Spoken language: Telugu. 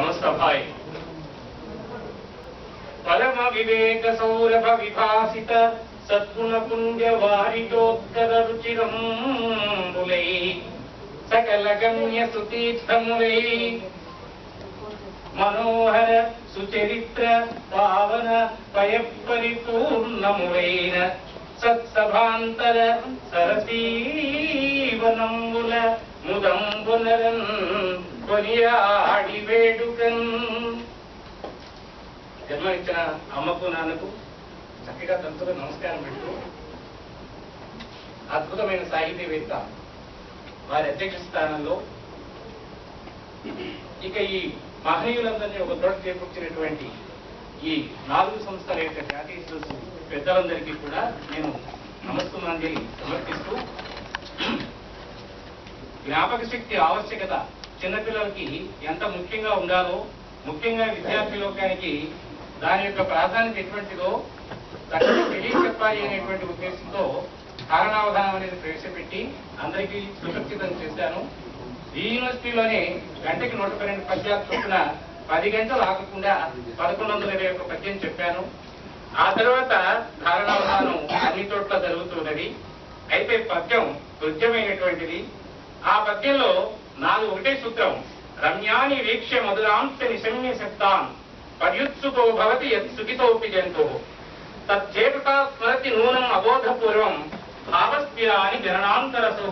సమస్తభాయ్ పరమ వివేక సౌరభ విభాసిత సద్గుణ పుంజ వారిటోత్తర రుచిరంబులై సకల గమ్య సుతీర్థములై మనోహర సుచరిత్ర పావన పయపరిపూర్ణములైన సత్సభాంతర సరసీవనంబుల ముదంబునరన్ కొనియాడి వేడుకన్. జన్మనిచ్చిన అమ్మకు నాన్నకు చక్కగా తంతుగా నమస్కారం పెడుతూ అద్భుతమైన సాహితీవేత్త వారి అధ్యక్ష స్థానంలో ఇక ఈ మహనీయులందరినీ ఒక తోట చేకూర్చినటువంటి ఈ 4 సంస్థల యొక్క జాతీయ సదస్సు పెద్దలందరికీ కూడా నేను నమస్కారాంజలి సమర్పిస్తూ, జ్ఞాపక శక్తి ఆవశ్యకత చిన్నపిల్లలకి ఎంత ముఖ్యంగా ఉండాలో, ముఖ్యంగా విద్యార్థి లోకానికి దాని యొక్క ప్రాధాన్యత ఎటువంటిదో చక్కగా తెలియచెప్పాలి అనేటువంటి ఉద్దేశంతో కారణావధానం అనేది ప్రవేశపెట్టి అందరికీ సురక్షితం చేశాను. ఈ యూనివర్సిటీలోనే గంటకి 112 పద్యాలు చొప్పున 10 గంటలు ఆగకుండా 1121 పద్యం చెప్పాను. ఆ తర్వాత ధారణావధానం అన్ని చోట్ల జరుగుతున్నది. అయితే పద్యం హృద్యమైనటువంటిది. ఆ పద్యంలో 4 ఒకటే సూత్రం, రమ్యాని వీక్ష్య మధురాంశ నిశమ్య శబ్దాన్ పర్యుత్సుకో భవతి యత్ సుఖితోపి జంతో తచ్చేతసా స్మరతి నూనం అబోధపూర్వం భావస్ఫిరాని జననాంతరసో